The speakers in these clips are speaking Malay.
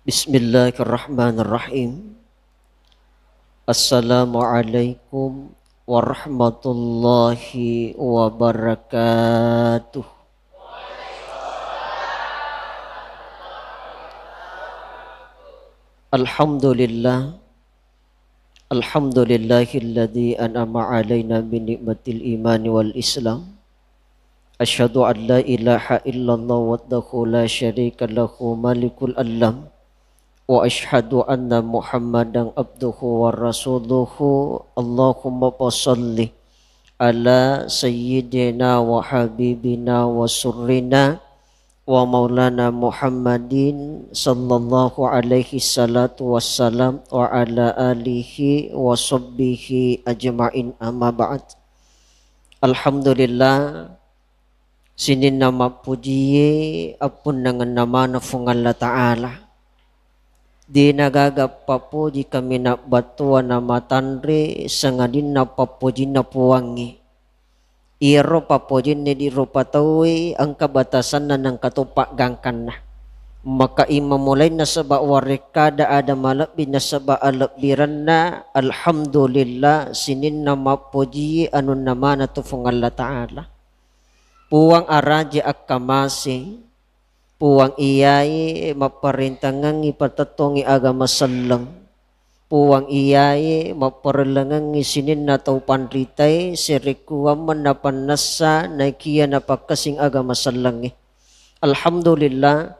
Bismillahirrahmanirrahim. Assalamualaikum warahmatullahi wabarakatuh. Alhamdulillah. Alhamdulillahilladzi an'ama alaina bi ni'matil imani wal islam. Asyhadu an la ilaha illallah wahdahu la syarika lahu malikul alam. Wa asyhadu anna Muhammadan abduhu wa rasuluhu. Allahumma shalli ala sayyidina wa habibina wa surrina wa maulana Muhammadin sallallahu alaihi salatu wassalam wa ala alihi wa sahbihi ajma'in, amma ba'd. Alhamdulillah, sinin nama puji apun dengan nama nafung Allah Ta'ala. Di nagagap papuji kami nak batuan nama tanre sangadin na papuji na puwangi. Iro papuji ni di rupa tawi ang kabatasan na ng katupak gangkan na. Maka imamulay na saba warikada ada malakbi na saba alakbiran na. Alhamdulillah, sinin na mapuji anun nama na tufung Allah Ta'ala. Puwang araji akamasi, puwang iyai maparintangang ipatatongi agama sallang, puwang iyai maparelangang isinin na tau panritay sirikuam manapanasa na ikiya napakasing agama sallang. Alhamdulillah,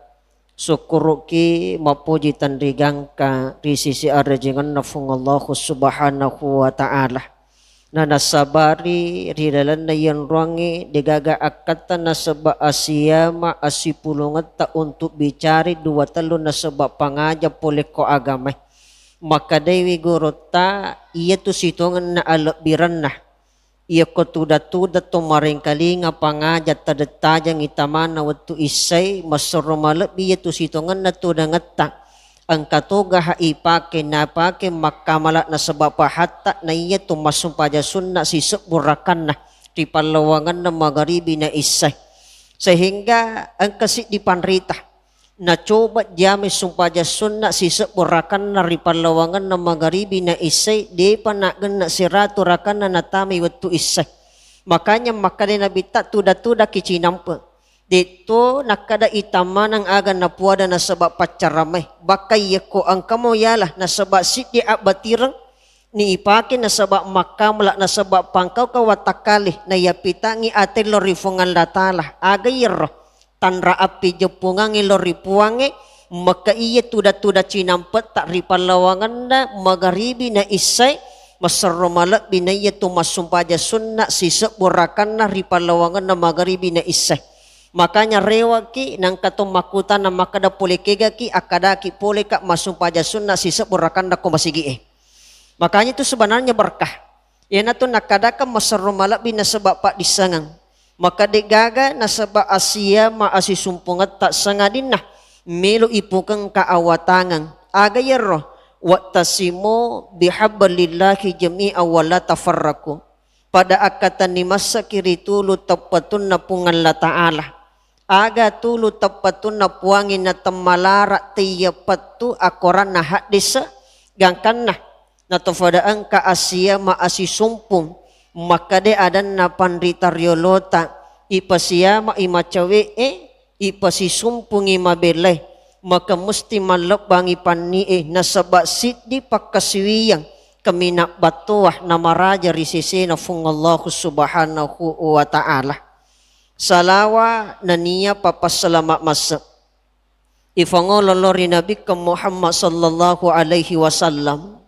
syukuruki mapuji tanrigang ka risisi arajangan na fung Allah subhanahu wa ta'ala. Na nasabari ridalan na yan ruangi digaga akata na saba asiyama asipulungat ta untuk bicari dua talo na saba pangaja pole ko agamay. Maka dewi gurota iya tu situngan na alakbiran na. Iya ko tuda-tuda tumaring kalinga pangaja tadatajang itamana watu isay masurumalabi iya tu situngan na tudangat ta. Ang katuga haipake napake makamala na sabab pahatta na iya tumasumpaja sunna si seburakan na di palawangan na magharibi na isay. Sehingga ang kasi di panrita na coba jami sumpaja sunna si seburakan na di palawangan na magharibi na isay di panagan na siratu rakan na natami watu isay. Makanya makanya nabita tuda-tuda kicinampa. Dito nakada itama ng aga na puwada na sabab pacaramay. Bakay ko ang kamoyalah na sabab sidi abatirang ni ipakin na sabab makamala na sabab pangkaw kawatakali na yapitangi ate lorifungan latala. Agayro tanra api jepungang iloripuangi maka iya tuda-tuda cinampet tak ripalawangan na magharibi na isay masarumalak binaya tumasumpaja sunna sisap burakan na ripalawangan na magharibi na isay. Makanya rewag ki nang katumakutan na makada puli kega ki akada ki puli ka masumpaja sunna sisa burakan na kumasigi. Makanya itu sebenarnya berkah. Yan ato nakada ka masarumala binasaba pa disangang. Maka digaga nasaba Asia maasisumpungat tak sangadin na melo ipukang kaawatangang. Agayero wattasimu bihablillahi jami'a wala tafarraku. Pada akatan ni masa kiri tulu tapatun na pungan la ta'ala. Aga tulu tapatun na puangin na tamalara tiya patu akoran na hadisa gangkan na natofadaan ka Asia maasisumpong makade adan na panritaryolota ipasiya maimacawe ipasisumpong imabelay maka musti malabang ipani na sabasit di pakasiwiyang kami nak batuah na maraja risisi na fung Allah subhanahu wa ta'ala. Salawa na niya papasalamat masa. Ifangololori Nabi ka Muhammad sallallahu alaihi wasallam.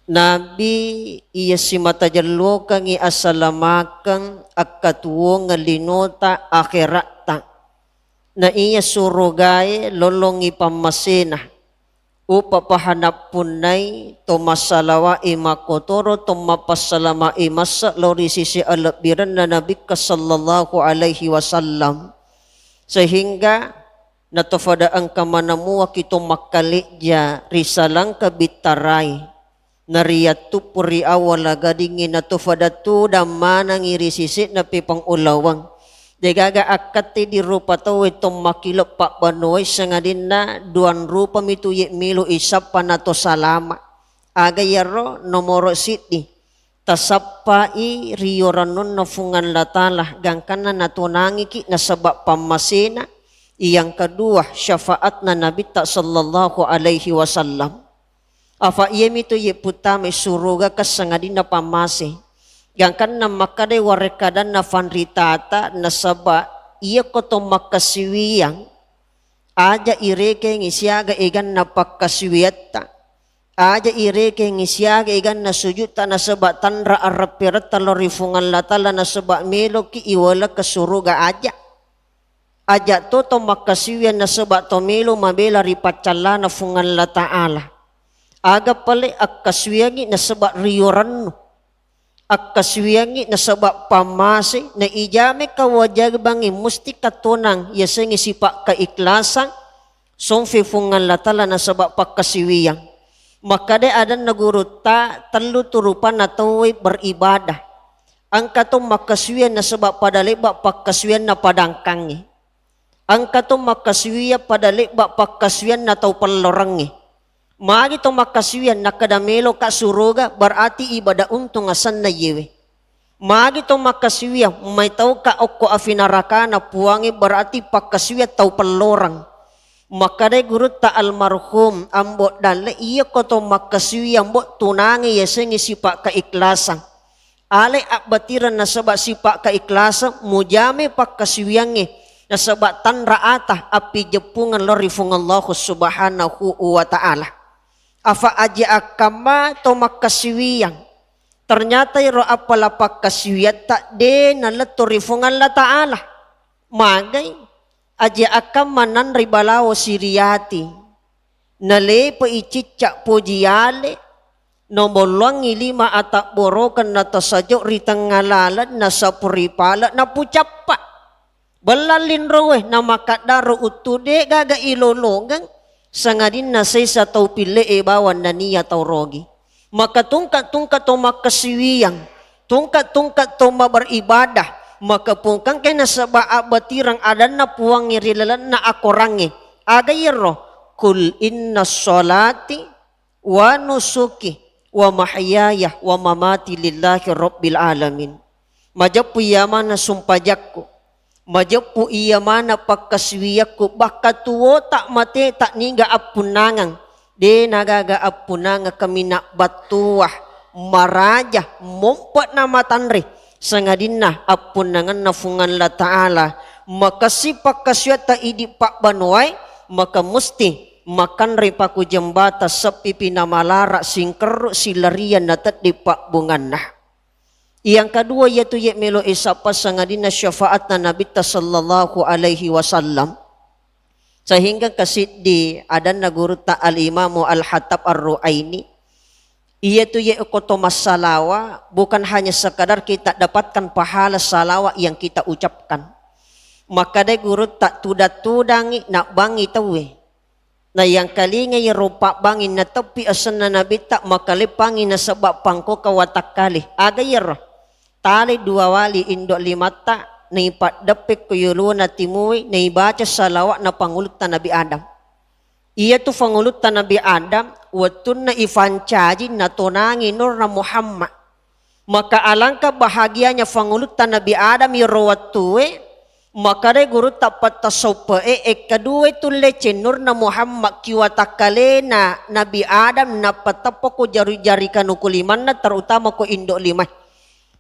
Nabi iya si matajallo kang iasalamakan akatuwo nga linota akhirata. Na iya surugay lolong ipamasina. Upa pahanap punay tumasalawa imakotoro tumapasalama imasa lori sisi alabiran na Nabi ka sallallahu alaihi wasallam. Sehingga natofada ang kamanamuwa kito makalikya risalang kabitaray nariyatu puri awala gadingin natofada tu damanang irisisi na pipang ulawang Degaga akati di rupa tau itong makilop pak banoy sangadin na duan rupa mitu ye milo isap panato salama. Aga yaro nomoro siti. Tasappai riyoranon na fungan latalah gangkana natunangi ki na sabak pamasina. Iyang kedua syafaat na Nabi ta sallallahu alaihi wasallam. Afa iya mito ye putame suruga kasangadin na pamase. Gangkan na makade warekadan na fanritata na saba iya koto makasiwiyang aja ireke ngisiaga igan na pakasiwiyata aja ireke ngisiaga igan na sujuta na saba tanra arapirat talorifungan latala na saba melo ki iwala kasuruga aja to makasiwiyan na saba to melo mabela ripacala na fungan la ta'ala aga pale akaswiyangi na saba riyoran akaswiyangi na sabak pamasi na ijame kawajag bangi musti katunang yasengi sipak kaiklasan songfi fungan latala na sabak pakaswiyang makade adan naguruta telu turupan na tawai beribadah ang katong makaswiyan na sabak padalibak pakaswiyan na padangkangi ang katong makaswiyan padalibak pakaswiyan na tau palorangi magi to makaswiyan nakadamelo ka suruga berarti ibadah untung asan na yewe. Magi to makaswiyan may tau ka okko afinaraka na puwangi berarti pakaswiyan tau pelorang. Makade guru ta almarhum ambo dale iya ko to makaswiyan bo tunangi yasengi sipak kaiklasan. Ale abatiran na sabak sipak kaiklasan mujame pakaswiyangi na sabak tanraata api jepungan lorifungan Allah subhanahu wa ta'ala. Afa aja akama to makaswiyang ternyata iro apala pakaswiyat tak de nalatorifungan la ta'ala magay aja akama nan ribalawo siriyati nale pa icicak pujiyale nomolong ilima atak borokan na tasajo ritang ngalalan na sapuripala na pucapa balalin rowe na makadaro utude gaga ilolongang sangadin na say sa tau pili bawan na niya tau rogi. Maka tungkat to makaswiyang, tungkat to maberibadah, maka pungkang kay nasaba batirang adan na puwang irilalan na akorangi. Agayero, kul inna salati wa nusuki wa mahyaya wa mamati lillahi rabbil alamin. Majapu yaman na sumpajak ko. Majapu iya mana pakaswiyaku bakatuo tak mate tak niga apunangang de nagaga apunanga kami nak batuah maraja mompat na matanri sangadina apunangan na fungan la ta'ala makasi pakaswiyata idi pak banuay maka musti makan ripaku jembata sepi pinamalara singkeru silarian na tadi pak bungan nah. Yang kedua yaitu melo isapa sangadina syafaat na Nabi sallallahu alaihi wasallam sehingga kasiddi adan naguru ta al-Imam al-Hattab ar-Ruaini yaitu koto masalawa bukan hanya sekadar kita dapatkan pahala salawa yang kita ucapkan maka de guru tak tudangi nak bangi tawe na yang kalinga rupa bangi na tepi asan na Nabi tak makalipangi na sabab pangko kawatak kali agayar tali dua wali indok limata na ipat dapik kuyulu na timui na ibaca salawat na pangulut na Nabi Adam. Iya tu pangulut na Nabi Adam watun na ifancaji na tunangi nur na Muhammad. Maka alangkah bahagianya pangulut na Nabi Adam irawatue maka de guru tapat tasopa kedua itu lece nur na Muhammad kiwatakale na Nabi Adam na patapa ko jari-jari kanukuliman na terutama ko indok limah.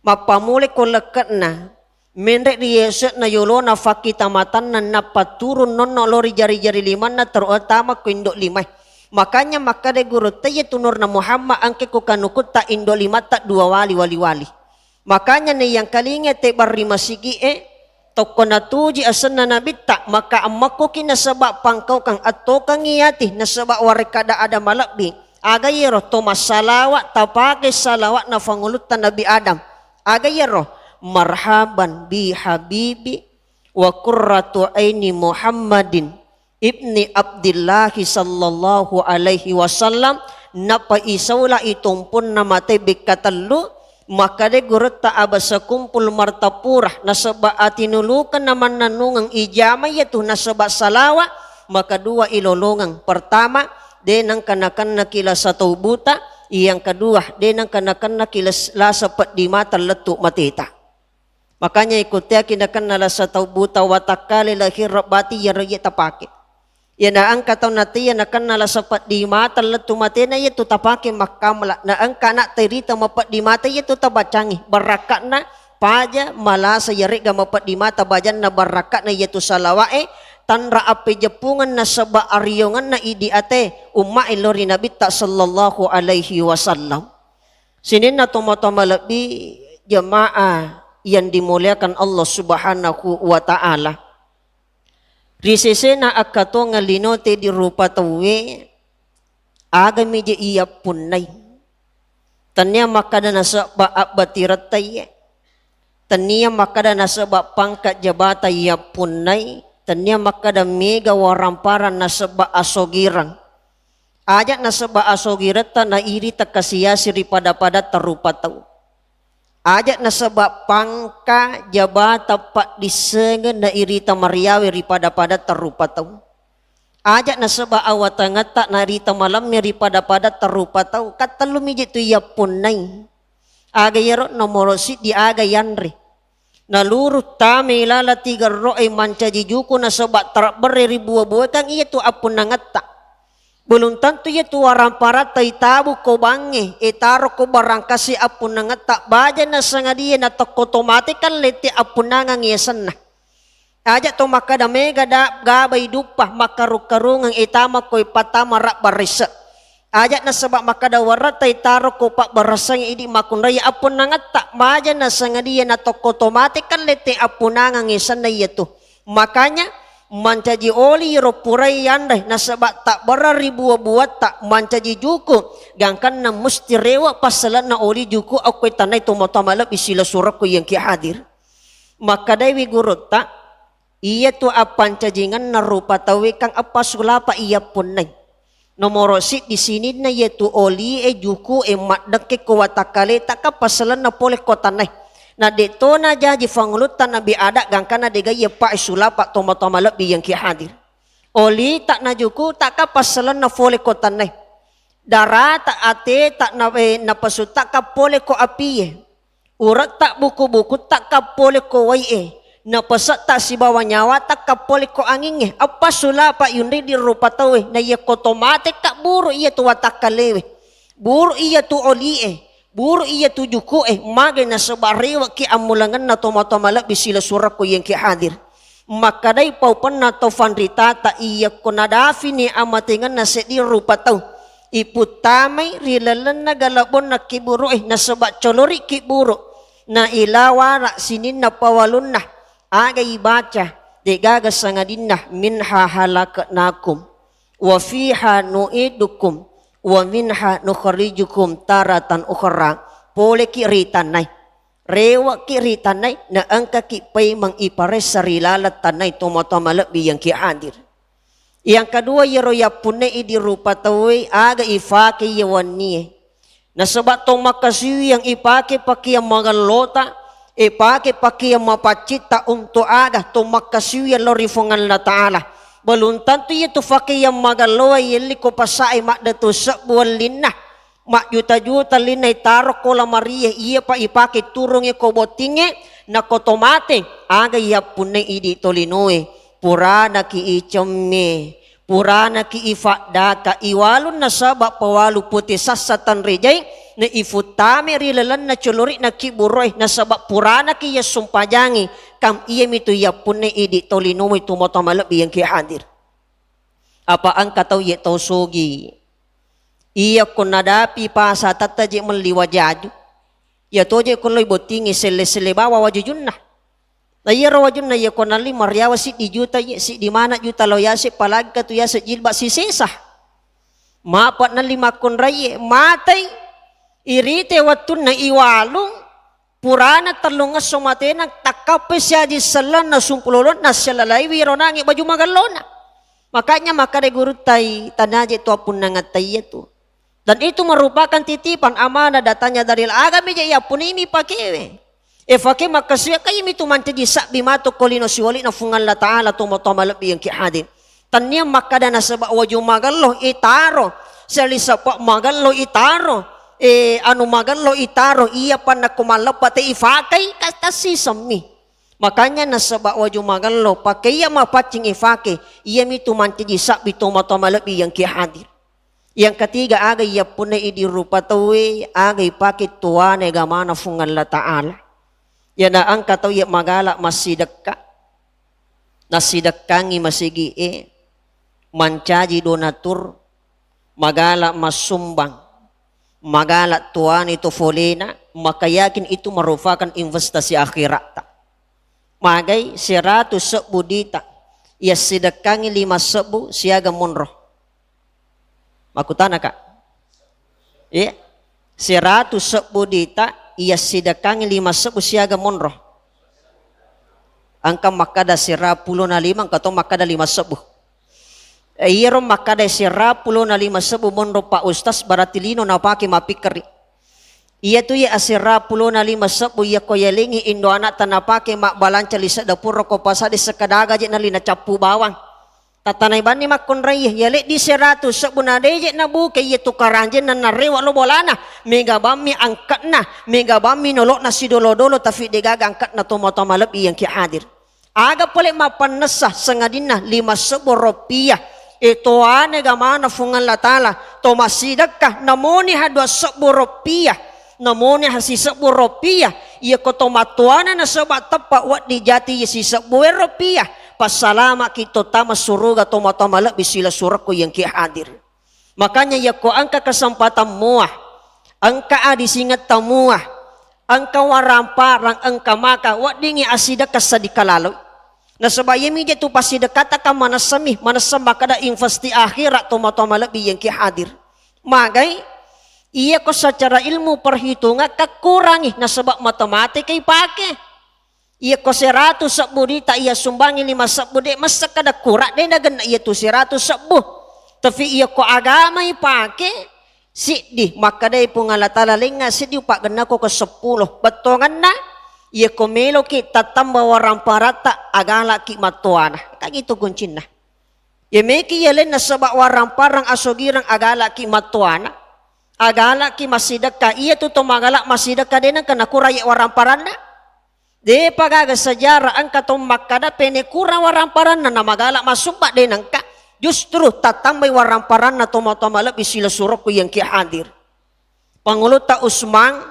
Mapamuli ko lekat na menrek riyesek na yolo na fakitamatan na napaturun non lori jari-jari liman na terutama ko indok limah makanya maka de guru taye tunur na Muhammad angke ko kanukut ta indok limah tak dua wali makanya ni yang kalinga te barima sigi toko na tuji asan na Nabi tak maka amakko kinasabak pangkau kang ato kang iyati nasabak warekada ada malakbi agayero to masalawat tapake salawat na fangulutan Nabi Adam agayero marhaban bi habibi wa qurratu aini Muhammadin ibni Abdullah sallallahu alaihi wasallam napa isaula itumpun na matay bikatallu maka de gurut ta abasa kumpul martapurah nasaba atinulukan naman nanungang ijama yaitu nasaba salawa maka dua ilolongang pertama de nang kanakan na kila satu buta yang kedua de nang kanakan na kila lasapat di mata letuk matita makanya ikutia kinakan na lasatau buta watakali lahir rabati ya raya tapake ya na ang kataw natin na kan nalasapat di mata letu mati na ito tapake makamla na ang kanak terita mapat di mata ito tabacangi barakat na paja malasa yari ga mapat di mata bajan na barakat na ito salawae tanra api jepungan na saba aryongan na idi ate umma ilori nabi ta sallallahu alaihi wasallam sinin na tumatama labi jamaah yang dimuliakan Allah subhanahu wa ta'ala risese na akato nga linote di rupa tawe aga medya iya punay tanya makada nasa baak batiratay tanya makada nasa baak pangkat jabata iya punay tanya makada mega waramparan nasa baak asogirang ajak nasa baak asogirata na iri takasiyasiri pada tarupa tawe ajak nasabak pangka jabata pak disengen na irita mariawi ripada terupa tau. Ajak nasabak awatanga tak narita malam ripada terupa tau. Kata lumiji tu ya punai. Aga yaro nomorosit di aga yanre. Naluru tame ilala tiga roe mancaji juku nasabak terberi ribu-buah kang iya tu apun nangatak. Belum tentu ya tu waramparat tay tabu ko bange etaro ko barangkasi apun nga tak baja na sangadia na toko otomatikan leti apun nga ngiyasan na aja to makadame gada gabay dupah makarukarungang itama ko'y patama rak barisa aja na sabak makadawarat tay taro ko pak barasang idi makunraya apun nga tak baja na sangadia na toko otomatikan leti apun nga ngiyasan na ito makanya mancaji oli ro purai yandai nasabak tak berribu buat tak mancaji juku gangkan na musti rewa pasalan na oli juku aku tanai to motamalap isila surakku yang ki hadir maka dewi guru tak iya tu apan cajingan na rupa tawe kang apa sulapa iya punai nomor sit di sini na yaitu oli juku mak deke kuwatakale tak pasalan na poleh kotanai na dito na jaji fangulutan nabi ada gangkana dega ye pa sulapa toma lebih yang ki hadir oli tak na juku tak ka pasalan na fole ko tanay dara tak ate tak na pasu tak ka pole ko apiye urat tak buku-buku tak ka pole ko waye na pasat tak si bawa nyawa tak ka pole ko angin apa sulapa yun di rupa tawe na ye ko tomate tak buru iya tu watakalewe buru iya tu oli buru iya tujuku magay na sabariwa ki amulangan na tomatoma bisila surak ko yang ki hadir maka day paupan na to fanrita ta iya ko nadafi ni amatingan na sedi rupa tau iputamay rilalan na galabon na kiburo na sabat colori kiburo na ilawara sinin na pawalun na agay baca de gagas sangadin na minha halaknakum wa fiha nu'idukum wa minha nukhrijukum taratan ukhra pole kiritan nai rewa kiritan nai na angka ki pay mang ipares sarilalat tanay tomatama lebih yang ki hadir yang kedua yero ya punne idi rupa tawe aga ifake yawani nasabat tong makasiu yang ipake paki yang magalota ipake paki yang mapacita untuk aga tong makasiu yang lorifongan la taala belum tentu itu fakir yang magaloa yeli ko pasai mak datu sebuan linah mak juta-juta linai taruh kola maria iya pa ipake turung ko botinge na kotomate aga iya punne idi tolinoe purana ki icemme purana ki ifada ka iwalun nasaba pawalu putih sasatan rejai na ifutame rilalan na colori na kiburoy nasaba purana ki ya sumpajangi kam iya mitu ya punne idi tolinoe tumotamalab yang ki hadir apa ang kataw ye tausogi iya ko nadapi pa sa tataji maliwajaju ya toje ko loy botingi sele bawa wajujun na iya rawajun na ya ko nali maryawa si di juta si di mana juta loyasi palag ka tu ya sa jilba si sesa mapat na 5 kun raye matay irite watun na iwalong purana talungas sumate nang takape siya di salan na sumpulolon na siyalalay wiro nangi baju magalona makanya maka de guru tay tanaje to apun nangatay to Dan itu merupakan titipan amanah datanya dari agama ya pun ini pakai. Fakir maka siya kayo mi tumante di sa bimato kolino siwali na fungan la taala tumo-toma labi yang kihadin. Tanya makada na sa waju magallo itaro. Salisa pa magallo itaro. Anu magallo itaro iya pa na kumalapate ifakay kastasisami. Makanya nasa waju magallo pakai iya mapacing ifake iya mi tumante di sa tumo-toma labi yang kihadin. Yang ketiga agay yapuna idirupa tawi agay pakit tuwane gamana fungan la taala. Yan na ang kataw ya magala masidak ka. Nasidak kangi masigi mancaji donatur magala masumbang. Magala tuwane ito folena makayakin itu merupakan investasi akhirat. Magay 100 dita ya sidak kangi 5 siaga monroh. Makutana kak, 100 dita iya sidakangi 5 siaga monroh. Angka makada 15 katong makada 5. Iya rom makada 15 monroh pa ustas baratilino na paki mapikari. Iya tu ya 15 iya ko yalingi indo anak tanapake mak balanca lisa dapur ko pasade sekadaga je nalina capu bawang. Tatanay ba ni makunray yali di 100 bunade na buke yetu karanje na narewa lo bolana mega bami angkat na mega bami nolok na sidolo-dolo tapi degaga angkat na tomo-tomo lebih yang kihadir aga pole mapanasa sengadin na 5 rupiah itu ane gamana fungan latala to masidakah namoni ha 2 rupiah namoni ha si 10 rupiah iya ko tomatuana na sobat tepat wat di jati si 10 rupiah pasalama kita tama suruga toma-toma lebih sila suraku yang kihadir. Makanya ya ko angka kesempatan muah, angka adi singat tamuah, angka waramparang, angka maka, wak dingi asida kasadikalaloi. Nah sebaya media tu pasti dekata ka manasami, manasama kada investi akhirat toma-toma lebih yang kihadir. Magai, iya ko secara ilmu perhitungan kekurangi, nah sebab matematika ipake. Iya ko 100 dita iya sumbangi 5 de masa kada kurak de nagan iya tu 100 tapi iya ko agama ipake sidi maka dai pungalatala lenga sidi pak gana ko ke 10 betongan na iya ko melo ki tatamba warang parata agala ki matuana kag itu kuncin na ya meki yalen na sabak warang parang asogirang agala ki matuana agala ki masidaka iya tu magala masidaka de nang kana kuraya warang paranda de pagaga sejarah angka to makada pene kurang waramparan na namagala masumpa de nangka justru tatambay waramparan na toma-toma lebih sila suroko yang kihadir. Panguluta Usman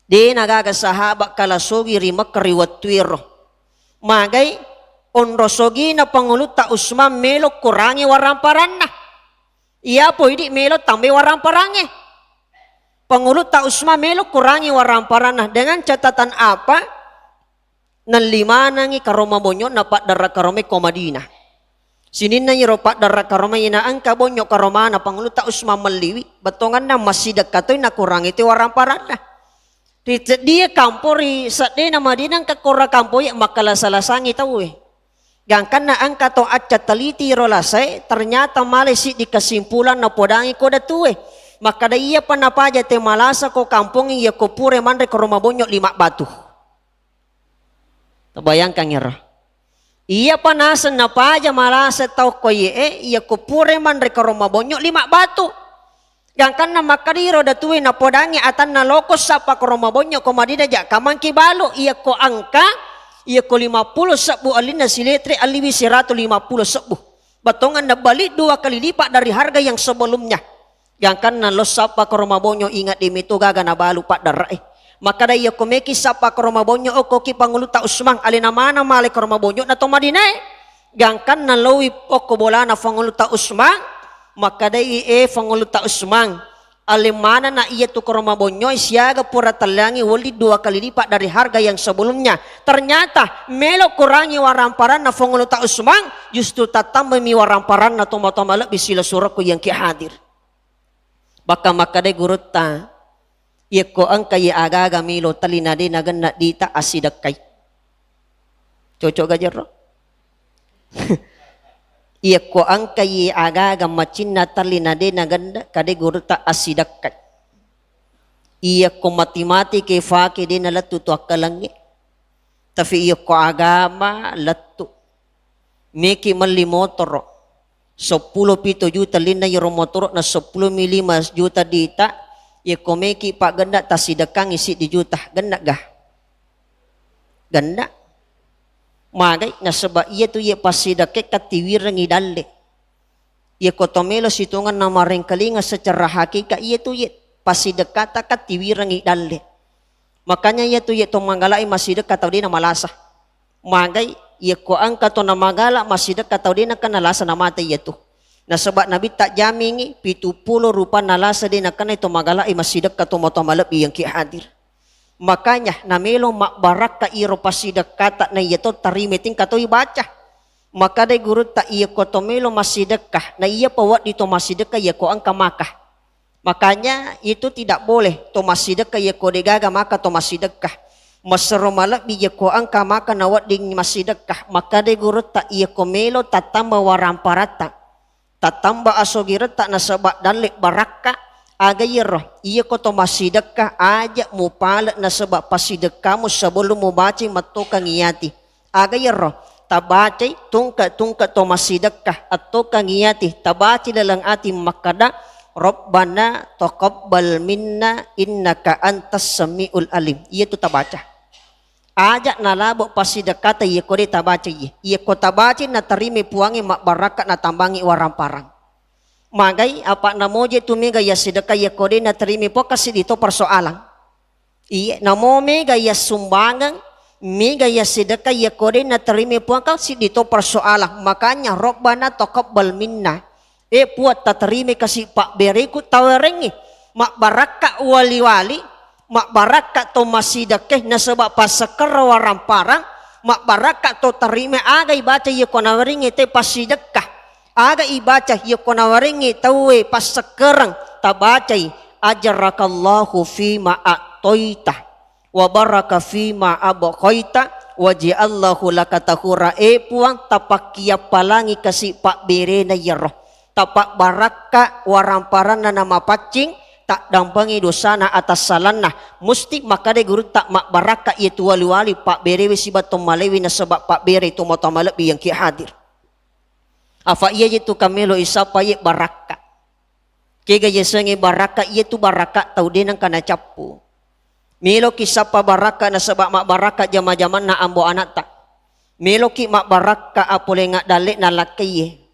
de nagaga sahabak kalasogi rimak kariwatwiro. Magay onrosogi na panguluta Usman melo kurangi waramparan na. Iya po hindi melo tambay waramparange. Pangulut tak Usman melo kurangi waramparan dengan catatan apa? Nan 5 nangi karoma bonyo napak darah karome komadina. Sinin na yiropak darah karoma ina angka bonyo karoma na pangulut tak Usman meliwi. Betongan na masih dekatoy na kurangi ti waramparan na. Dia kampori sa de na madinang kakora kampoy makalasalasangi tau Gangkan na angka to at taliti rolasay ternyata malesi di kesimpulan na podangi ko datu maka da iya panapaja te malasa ko kampung iya ko pure mandre ko rumah bonyo 5 batu. Tabayangkan ngira. Iya panasan napaja malasa tau ko iya ko pure mandre ko rumah bonyo 5 batu. Gangkan na makariro datui na podangi atan na lokos sapa ko rumah bonyo ko madida ja kamang kibalo iya ko angka iya ko 50 alin na siletre aliwi 150 batongan na balik 2 kali lipat dari harga yang sebelumnya. Yang kan na los sapa ko rumabonyo ingat di mito gaga na balu pak darai. Maka da iya kumeki sapa ko rumabonyo o koki panguluta Usman alina mana male ko rumabonyo na tomadinay. Yang kan na lowi poko bola na panguluta Usman maka da panguluta Usman alimana na iya tu ko rumabonyo siaga pura talangi wali 2 kali lipat dari harga yang sebelumnya. Ternyata melo kurangi waramparan na panguluta Usman justru tatambay mi waramparan na toma-toma lebih sila suraku yang kihadir. Baka makade gurutta iya ko ang kaya agaga milo talinade nagan na dita asidak kay cocok gajar Ia ko ang kayi aga macin na talina de na ganda kade guru ta asidakat. Ia ko mati-mati ke faki de na latu tu akalangi. Tapi ia ko agama latu. Meki mali motor. 10 juta lina euro motor na 10 juta dita. Ia ko meki pak ganda ta sidakang isi di juta ganda gah. Ganda. Magay na seba iya tu ia pasidake katiwirang idalle. Ia ko tomelo situngan na marengkalinga secara hakika iya tu ia pasidakata katiwirang idalle. Makanya ia tu ia tomangalai masidak katau dia na malasa. Magay ia ko ang kato na magala masidak katau dia na kanalasa na mata iya tu. Na sebab Nabi tak jamingi 70 rupa nalasa dia na kanay tomagalai masidak kato motomalap iyang kihadir. Makanya namelo makbarak ka iro pasidak kata na iya to tarimeting kato ibaca. Maka day guru ta iya ko tomelo masidekah na iya pawat dito masidekah iya ko ang kamakah. Makanya itu tidak boleh to masidekah iya ko degaga maka to masidekah. Maseromalak iya ko ang kamaka na wat ding masidekah. Maka day guru ta iya ko melo tatamba waramparata. Tatamba asogirata na sabak dalik baraka. Agayro, iya ko to masidekah aja mo pala na sebab pasidekah mo sebelum mo baca matukang iyati. Agayro, tabacay tungka to masidekah at tukang iyati. Tabacay lalang ati makada, Rabbana taqabbal minna innaka antas samiul alim. Iya to tabaca. Aja nalabo pasidekah ta iya ko di tabacay. Iya ko tabacay na tarimi puangi makbarakat na tambangi waramparang. Magay apa namoje tumiga ya sedekah ya kode na terimi po kasi dito persoalan. Iya namo mega ya sumbangan mega ya sedekah ya kode na terimi po kasi dito persoalan. Makanya Rabbana taqabbal minna. Puat taterimi kasi pak beriku tawarengi mak baraka wali-wali mak baraka to masidekah na sebab pasakar warang parang mak baraka to terimi agay baca ya konawaringi te pasidekah. Aga ibaca ya konawaringi tawe pas sekarang tabacai ajarakallahu fima atoita wa baraka fima abaqaita wa ja'allahu laka tahura puang tapak kia palangi kasi pak berena yaro tapak baraka waramparana nama pacing tak dampangi dosana atas salana musti maka de guru tak mak baraka itu wali-wali pak berewe sibat tomalewi na sebab pak bere itu motamalab yang ki hadir. Afa iya itu kamelo isapa ye baraka. Kega yesengi baraka iya tu baraka tau denang kana capu. Melo kisapa baraka na sebab mak baraka jama-jaman na ambo anak tak. Melo ki mak baraka apole ngak dalek na lakiye.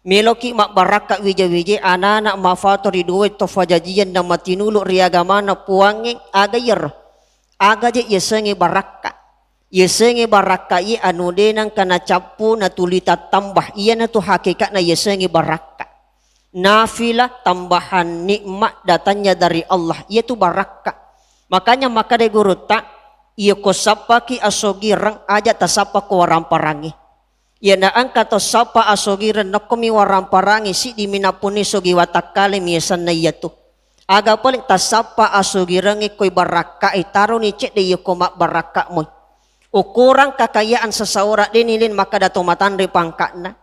Melo ki mak baraka wije-wije anak-anak mafatori duwe to fajajian na matinulu riagama na puangeng aga yer. Aga je yesengi baraka. Yesengi baraka i anu denang kana capu na tulita tambah iya na tu hakikat na yesengi baraka nafilah tambahan nikmat datanya dari Allah iya tu baraka. Makanya maka de guru tak iya ko sapa ki asogirang aja ta sapa ko waramparangi iya na angka to sapa asogirang na komi waramparangi si di minapuni sogi watakale miyasan na iya tu aga paling ta sapa asogirangi koy baraka itaro ni cek de iya ko mak baraka mo. Ukuran kekayaan seseorang denilin maka da tomatan pangkatna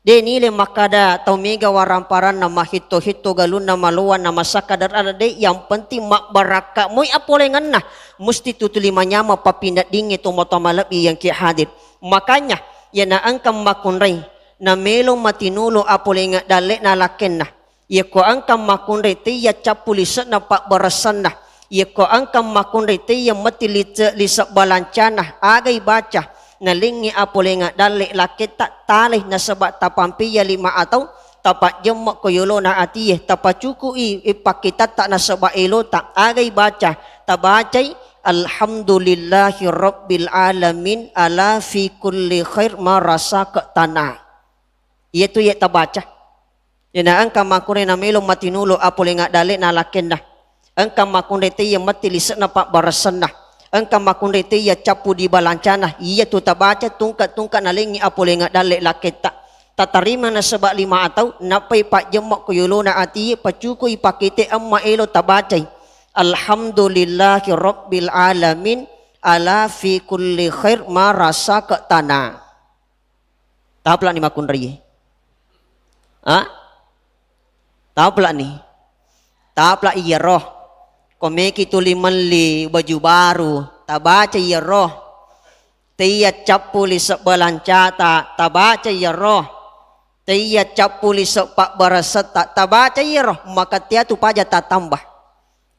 denilin maka da taumiga waramparan nama hito galun nama luan nama sakadar ada de yang penting mak baraka moy apolengan na musti tutulima nyama papindat dingi to motomalab yang ki hadir. Makanya ya na angkam makunray na melong matinulo apolenga dalek na laken na ya ko angkam makunray tiya capulisan na pak barasan na ia ko angkam makunday te yang mati lisa balancana agay baca nalingi apolenga dalik lakit tak talih na sebab tapampiya 5 atau tapak jemak ko yolo na atiyeh tapacuku ipakita tak na sebab elo tak agay baca tabacay alhamdulillahi rabbil alamin ala fi kulli khair marasa ke tanah ia tu ia tabaca yana angkam makunday na melong matinulo apolenga dalik na lakin dah. Engkau makundete yang mati lisak napak barasanah. Engkau makundete ya capu di balancana. Ia tu tabaca tungkat nalingi apolenga dalek laketa. Tatarima na sebab 5 atau napai pak jemak kuyulona ati pacuku ipakite amma elo tabacay. Alhamdulillahi rabbil alamin ala fi kulli khair ma rasa ke tanah. Tahap ni makundri. Ha? Tahu pula ni. Tahu pula iya roh. Komeki tuliman li baju baru. Tak baca iya roh. Tiya capuli sebelan cata. Tak baca iya roh. Tiya capuli sepak beraseta. Tak baca iya roh. Maka tiya tu paja tak tambah.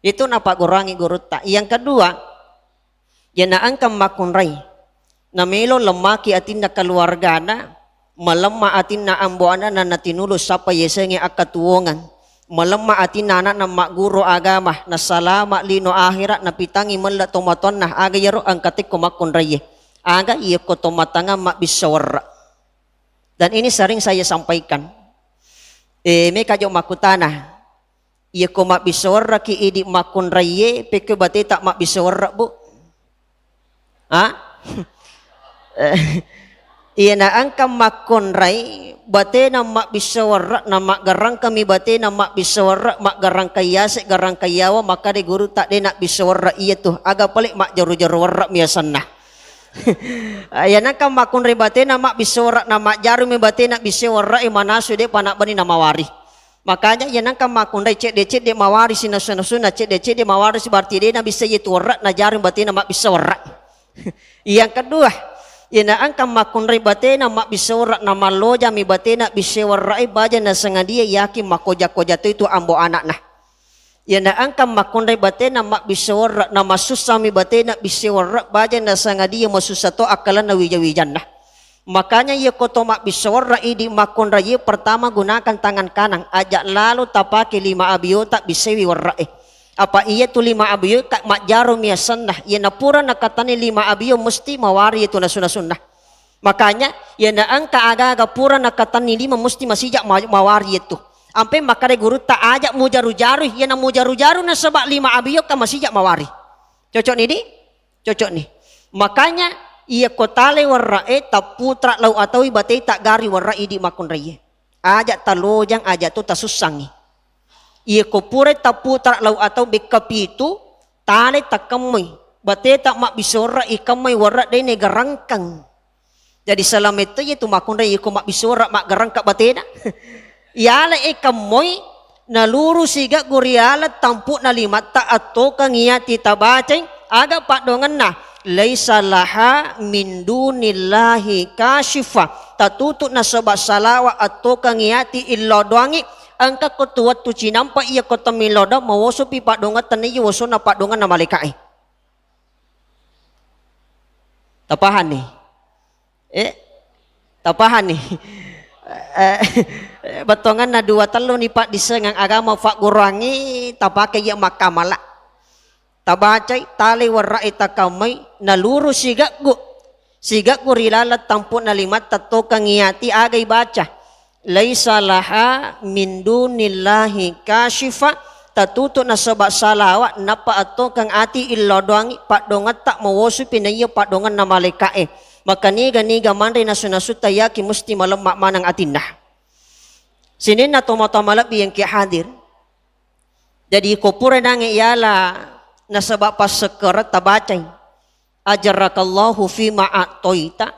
Itu napa kurangi guru tak. Yang kedua, yana angkam makunrai. Namelo lemaki atinda keluargana, malemma atinna amboana na natinulus sapa yesenge akatuongan. Malemma atinna anak na maguro agama na salama lino akhirat na pitangi malla tomaton na aga yaro ang katik ko makunrai. Aga iya ko tomatanga mabisawara. Dan ini sering saya sampaikan. May kajo makutana. Iya ko mabisawara ki idi makunrai peke bate tak mabisawara bu. Ha? Iya na angka makunrai bate na mabisawara na magarang kami bate na mabisawara magarang kayase garang kayawa maka de guru tak de nak bisawara iya tuh aga palik mak jaru-jaru warra miasan na. Ayan angka makunrai bate na mabisawara na mak jaru mi bate na bisawara imanasu de panak bani na mawari. Makanya yan ang kamakundai cek de mawari sinasuna cek de mawari si berarti dia na bisa itu warak na jaring batin na mak bisa warak. Yang kedua, yan ang kamakundai batin na mak bisa warak na maloja mi batin na bisa warak baja na sengadia yakin makoja itu ambo anak nah. Yan ang kamakundai batin na mak bisa warak na masusah mi batin na bisa warak baja na sengadia masusah to akalan na wijawijan nah. Makanya ia kotomak bisawara idi makondra ia pertama gunakan tangan kanan ajak lalu tapake 5 abiyo tak bisewi warra apa ia tu 5 abiyo tak mak jarum ya sunnah ia napura nakatani 5 abiyo mesti mawari itu na sunnah makanya ia na angka aga pura nakatani 5 mesti masijak mawari itu ampe makare guru tak ajak mujaru-jaru ia na mujaru-jaru na sebab 5 abiyo ka masijak mawari cocok nih makanya ia kotale warra tak putra lau atau ibatai tak gari warra idi makon raya. Ajak talojang ajak tu tasusangi. Ia kopure tak putra lau atau bekapitu tale tak kamay. Batai tak mak bisora ikamay warra day negarangkang. Jadi salam itu ia tu makon raya ko mak bisora mak garangka batai na. Iala ikamoy naluru siga guriala tampu na limata atau kangiati tabacay aga pak dongan na. Laisa laha min dunillahi kashifa tatutu na sebab salawa atau kangiati illa doangi angka ketua tu cinampa ia kota miloda mawoso pi pak donga tani woso na pak donga na malaikai tapahan nih tapahan nih batongan na 2 talo ni pak disengang agama fak gurangi tapake ia makamala tabacay tali warra itakamay naluro sigak rilalat tampu na 5 tato kangiati agay baca laisa laha min dunillahi kashifa tatuto na sabak salawa napa ato kang ati illa doangi pak dongat tak mawosu pinaya pak dongan na malikae maka niga mandre na sunasuta yaki musti malamak manang atin na sinin na tomatamala biyang kihadir jadi kopure nangi yala na sabab pas sekerat tabacay ajarakallahu fima a'toita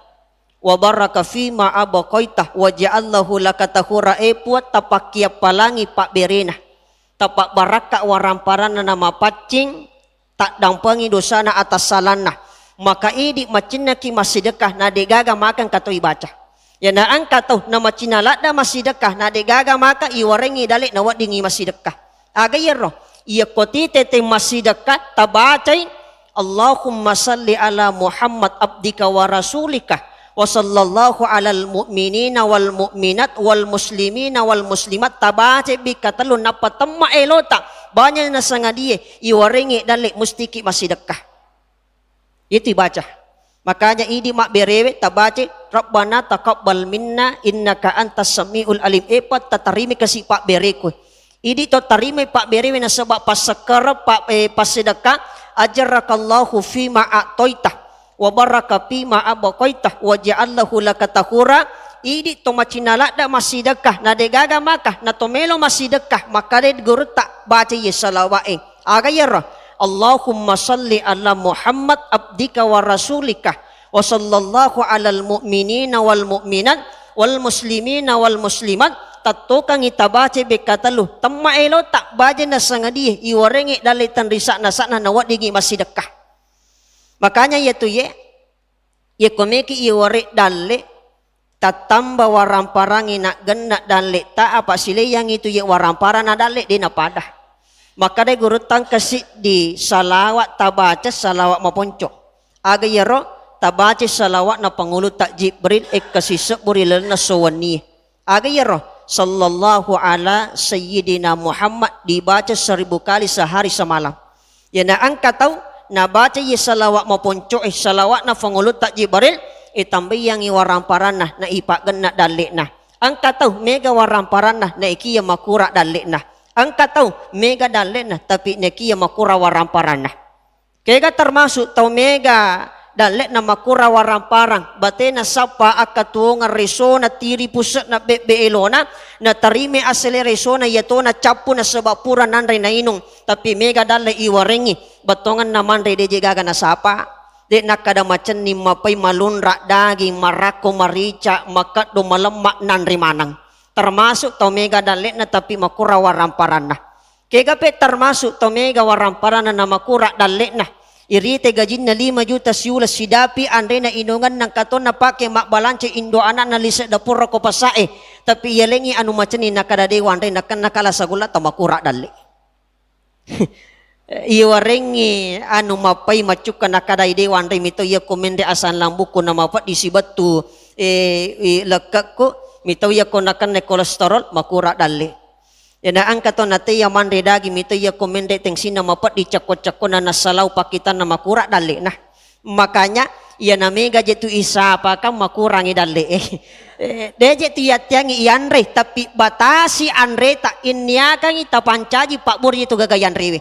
wa baraka fima abaqaita wa ja'allahu lakatahura puat tapakia palangi pak berena tapak baraka waramparana nama pacing tak dampangi dosana atas salana maka idi macinna ki masidekah na degaga makan katoi baca ya na angkatau na macinalada masidekah na degaga maka iwarengi dalik na wadingi masidekah agayero ia koti tete masidekah tabacay Allahumma salli ala Muhammad abdika wa rasulika wa sallallahu alal mu'minina wal mu'minat wal muslimina wal muslimat tabacay bikatalun napatamma elota banyak na sangadie iwarengi dalik mustiki masidekah itu baca makanya idi mak berewe tabacay Rabbana taqabbal minna innaka antas samiul alim epat tatarimi kasi pak bereko idi to tarime pak berewe na sebab pas sekara pak pas sedekah ajarakallahu fima a'toita wa baraka fima abaqaita wa ja'allahu lakatahura idi to macinala da masidekah na degaga maka na tomelo masidekah maka de guru tak baca ye salawae agayara Allahumma salli ala Muhammad abdika wa rasulika wa sallallahu alal mu'minina wal mu'minat wal muslimina wal muslimat tatukang itabace bekatalu tamma elo tak baje na sangadi iwarengi dalai tan risak na sakna nawat digi masidekah. Makanya yaitu ye komeki iware dalai tatamba waramparangi nak gennak dalai tak apa sile yang itu ye warampara na dalai dina padah. Maka dai guru tang kasih di salawat tabaca salawat maponcok. Aga yero tabaca salawat na pangulu tak Jibril kasih seburilan na sowani. Aga yero sallallahu ala sayyidina Muhammad dibaca 1000 kali sehari semalam. Ya na angka tahu na baca ye salawat maponcok salawat na pangulu tak Jibril tambah yang iwaramparan na ipak gennak dalik nah. Angka tahu mega waramparan na iki yang makura dalik nah. Angka tahu mega dalik nah tapi neki yang makura waramparan nah. Kega termasuk tahu mega dalik na makura waramparang bate na sapa akatuong reso na tiri pusat na beelona na tarime asele reso na yato na capu na sebapura nanre na inong tapi mega dalik iwarengi batongan naman re deje gaga na sapa. Dek nak kada macam ni mapai malunrak daging marako marica makat do malemak nan rimanang termasuk tau mega dalek na tapi makura waramparan nah. Kega pe termasuk tau mega waramparan na makura dalek nah. Irite gajin na 5 juta siulas sidapi andre na inungan ng katon na pake makbalance indo anak na lisa dapur ko pasae tapi yelengi anu macam ni nakada dewa andre nakan nakala sagula ta makura dalek. Iwarengi anu mapai macuka nakadai dewan re mito ya komende asan lambuku na mapat disibatu lekak ko mito ya konakan ne kolesterol makura dalle. Yana angkaton nate ya mande dagi mito ya komende tengsina mapat dicakot-cakot na nasalau pakitan na makura dalle. Nah, makanya ya namega jetu isa apakah makurangi dalle. Deje tu ya tiangi ianre tapi batasi anre tak inya kang ita pancaji pak bur itu gagayan rewe.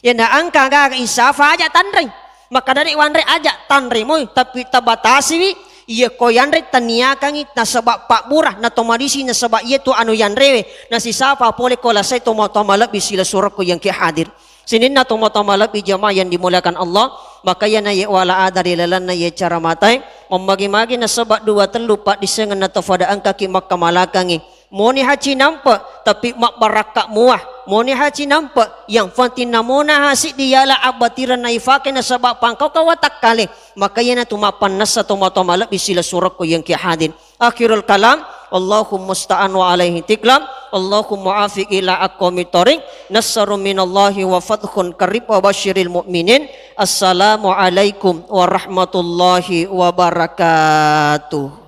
Ya na angka gaga isafa aja tanre maka dari wanre aja tanre moy tapi tabatasi wi iya ko yanre taniakan na sebab pak burah na tomadisi na sebab iya tu anu yanrewe na sisafa pole ko lasai to malap bisila surat ko yang ki hadir sinin na to malap bi jamaah yang dimuliakan Allah maka ya na ye wala adari lalan na ye cara matai memagi-magi na sebab dua terlupa disengan na tafadaan kaki makamalakangi moni haji nampak tapi mak barakak muah moni haji nampak yang fantin namona hasid diala abatiran na ifake na sebab pangkau kawatak kali maka yana tumapan nasa tumamalak bisila surat ko yang kihadin akhirul kalam Allahumma musta'an wa alaihi tiklam Allahumma afiq ila aqwami tariq nassaru minallahi wa fathun qarib wa basyiril mu'minin assalamu alaikum warahmatullahi wabarakatuh.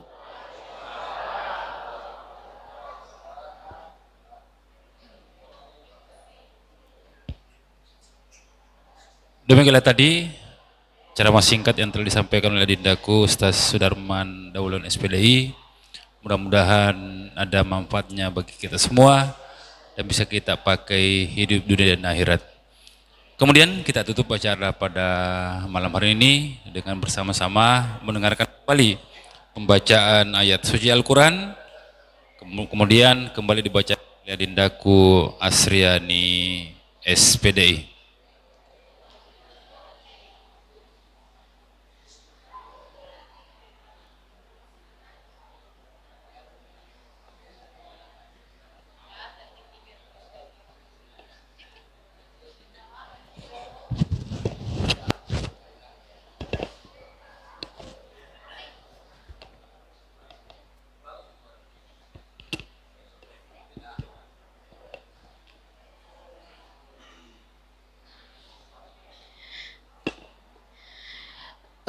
Demikianlah tadi ceramah singkat yang telah disampaikan oleh Dindaku Ustaz Sudarman Daulun SPDI. Mudah-mudahan ada manfaatnya bagi kita semua dan bisa kita pakai hidup dunia dan akhirat. Kemudian kita tutup acara pada malam hari ini dengan bersama-sama mendengarkan kembali pembacaan ayat suci Al-Quran. Kemudian kembali dibaca oleh Dindaku Asriani SPDI.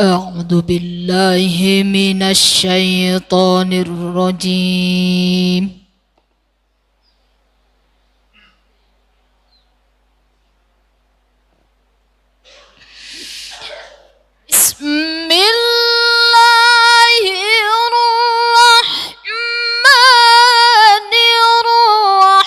أعوذ بالله من الشيطان الرجيم بسم الله الرحمن الرحيم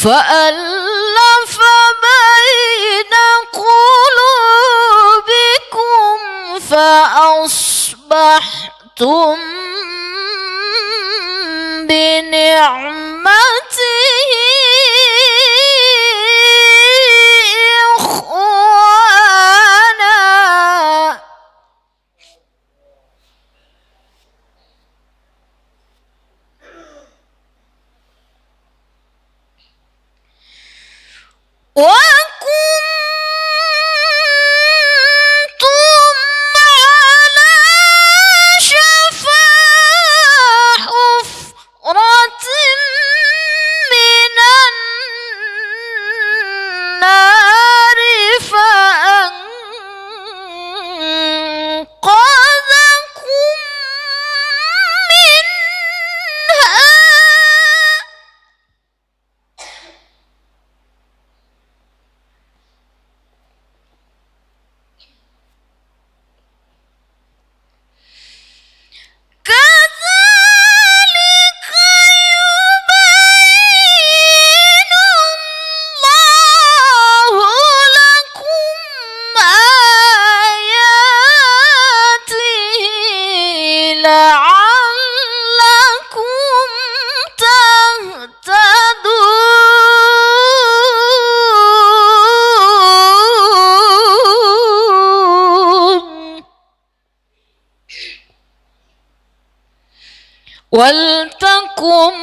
فألف بين قلوبكم فأصبحتم بنعمته إخوانا وكنتم على شفا حفرة من النار فأنقذكم منها كذلك يبين الله لكم آياته لعلكم تهتدون ولتكن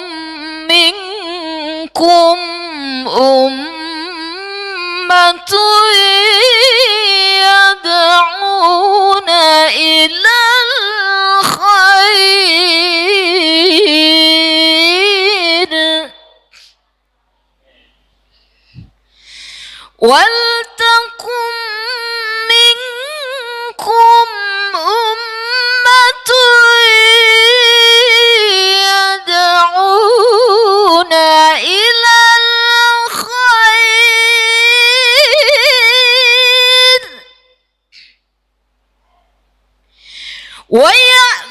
منكم أمة يدعون إلى الخير ولتكن منكم أمة يدعون إلى الخير ويأمرون